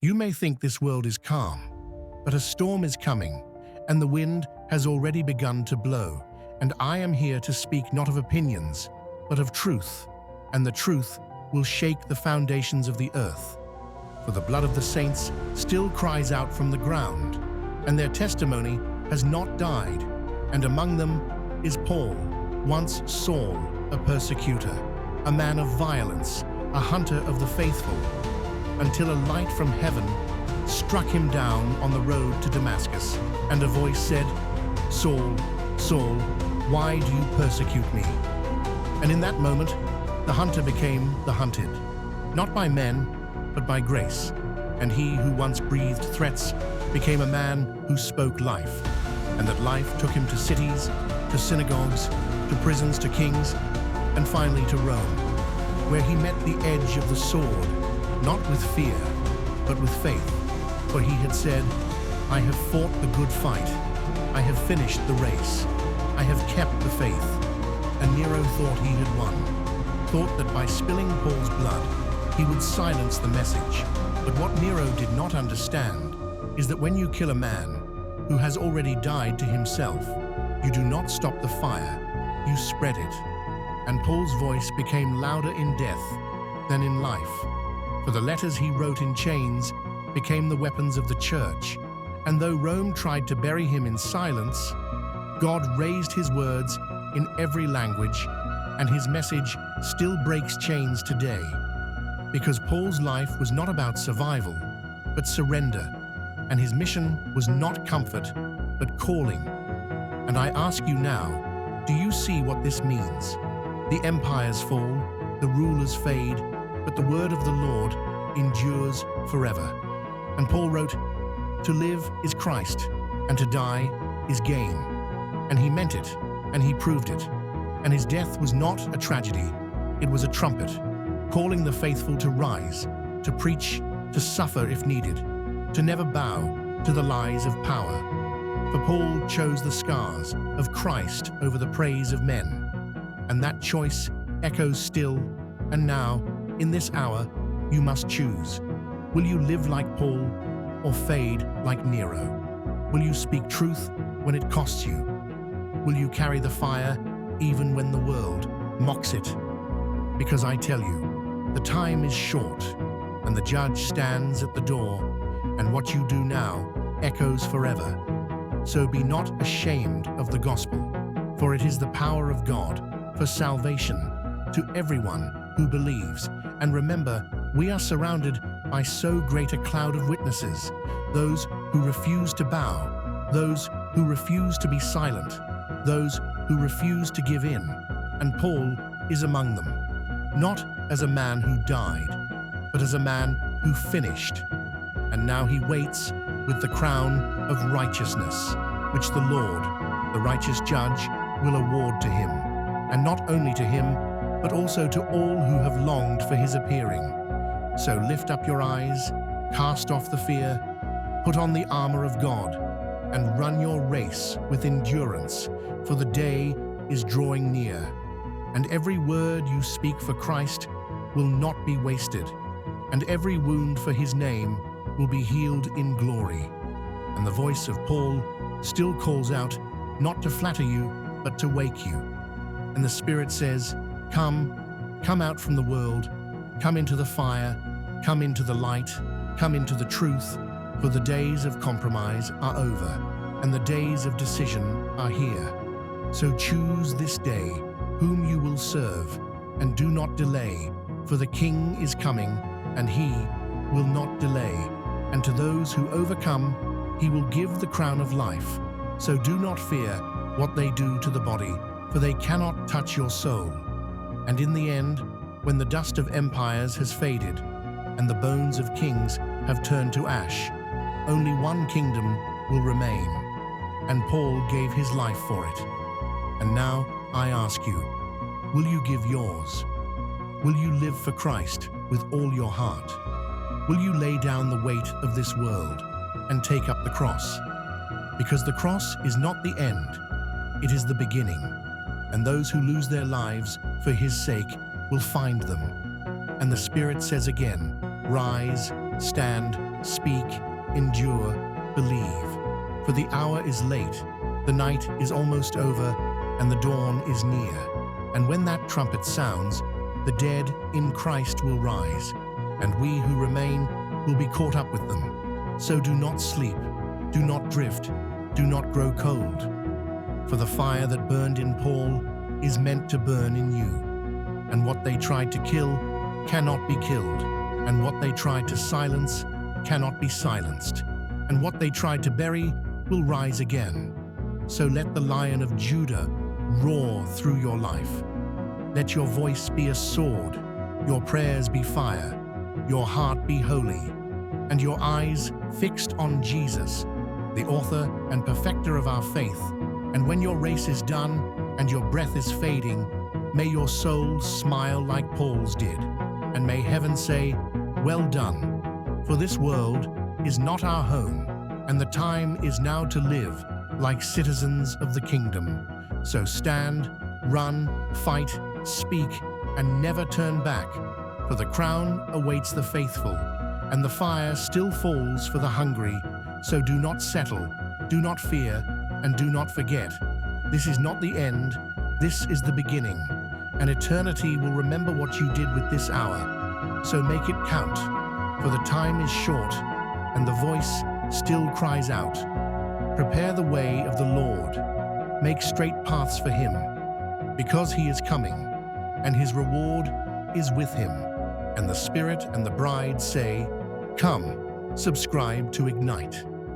You may think this world is calm, but a storm is coming, and the wind has already begun to blow, and I am here to speak not of opinions, but of truth, and the truth will shake the foundations of the earth. For the blood of the saints still cries out from the ground, and their testimony has not died, and among them is Paul, once Saul, a persecutor, a man of violence, a hunter of the faithful, until a light from heaven struck him down on the road to Damascus, and a voice said, "Saul, Saul, why do you persecute me?" And in that moment, the hunter became the hunted, not by men, but by grace. And he who once breathed threats became a man who spoke life, and that life took him to cities, to synagogues, to prisons, to kings, and finally to Rome, where he met the edge of the sword, not with fear, but with faith. For he had said, "I have fought the good fight. I have finished the race. I have kept the faith." And Nero thought he had won, thought that by spilling Paul's blood, he would silence the message. But what Nero did not understand is that when you kill a man who has already died to himself, you do not stop the fire, you spread it. And Paul's voice became louder in death than in life. For the letters he wrote in chains became the weapons of the church. And though Rome tried to bury him in silence, God raised his words in every language, and his message still breaks chains today. Because Paul's life was not about survival, but surrender, and his mission was not comfort, but calling. And I ask you now, do you see what this means? The empires fall, the rulers fade, but the word of the Lord endures forever. And Paul wrote, "To live is Christ, and to die is gain." And he meant it, and he proved it. And his death was not a tragedy, it was a trumpet, calling the faithful to rise, to preach, to suffer if needed, to never bow to the lies of power. For Paul chose the scars of Christ over the praise of men. And that choice echoes still, and now, in this hour, you must choose. Will you live like Paul, or fade like Nero? Will you speak truth when it costs you? Will you carry the fire even when the world mocks it? Because I tell you, the time is short, and the judge stands at the door, and what you do now echoes forever. So be not ashamed of the gospel, for it is the power of God for salvation to everyone who believes. And remember, we are surrounded by so great a cloud of witnesses, those who refuse to bow, those who refuse to be silent, those who refuse to give in, and Paul is among them, not as a man who died, but as a man who finished. And now he waits with the crown of righteousness, which the Lord, the righteous judge, will award to him, and not only to him, but also to all who have longed for his appearing. So lift up your eyes, cast off the fear, put on the armor of God, and run your race with endurance, for the day is drawing near. And every word you speak for Christ will not be wasted, and every wound for his name will be healed in glory. And the voice of Paul still calls out, not to flatter you, but to wake you. And the Spirit says, "Come, come out from the world, come into the fire, come into the light, come into the truth, for the days of compromise are over, and the days of decision are here. So choose this day whom you will serve, and do not delay, for the King is coming, and he will not delay. And to those who overcome, he will give the crown of life. So do not fear what they do to the body, for they cannot touch your soul. And in the end, when the dust of empires has faded, and the bones of kings have turned to ash, only one kingdom will remain. And Paul gave his life for it. And now I ask you, will you give yours? Will you live for Christ with all your heart? Will you lay down the weight of this world and take up the cross? Because the cross is not the end, it is the beginning. And those who lose their lives for his sake will find them. And the Spirit says again, rise, stand, speak, endure, believe. For the hour is late, the night is almost over, and the dawn is near. And when that trumpet sounds, the dead in Christ will rise, and we who remain will be caught up with them. So do not sleep, do not drift, do not grow cold. For the fire that burned in Paul is meant to burn in you. And what they tried to kill cannot be killed, and what they tried to silence cannot be silenced, and what they tried to bury will rise again. So let the Lion of Judah roar through your life. Let your voice be a sword, your prayers be fire, your heart be holy, and your eyes fixed on Jesus, the author and perfecter of our faith. And when your race is done and your breath is fading, may your soul smile like Paul's did, and may heaven say, "Well done." For this world is not our home, and the time is now to live like citizens of the kingdom. So stand, run, fight, speak, and never turn back, for the crown awaits the faithful, and the fire still falls for the hungry. So do not settle, do not fear, and do not forget. This is not the end, this is the beginning, and eternity will remember what you did with this hour. So make it count, for the time is short, and the voice still cries out. Prepare the way of the Lord, make straight paths for him, because he is coming, and his reward is with him. And the Spirit and the bride say, "Come, subscribe to Ignite."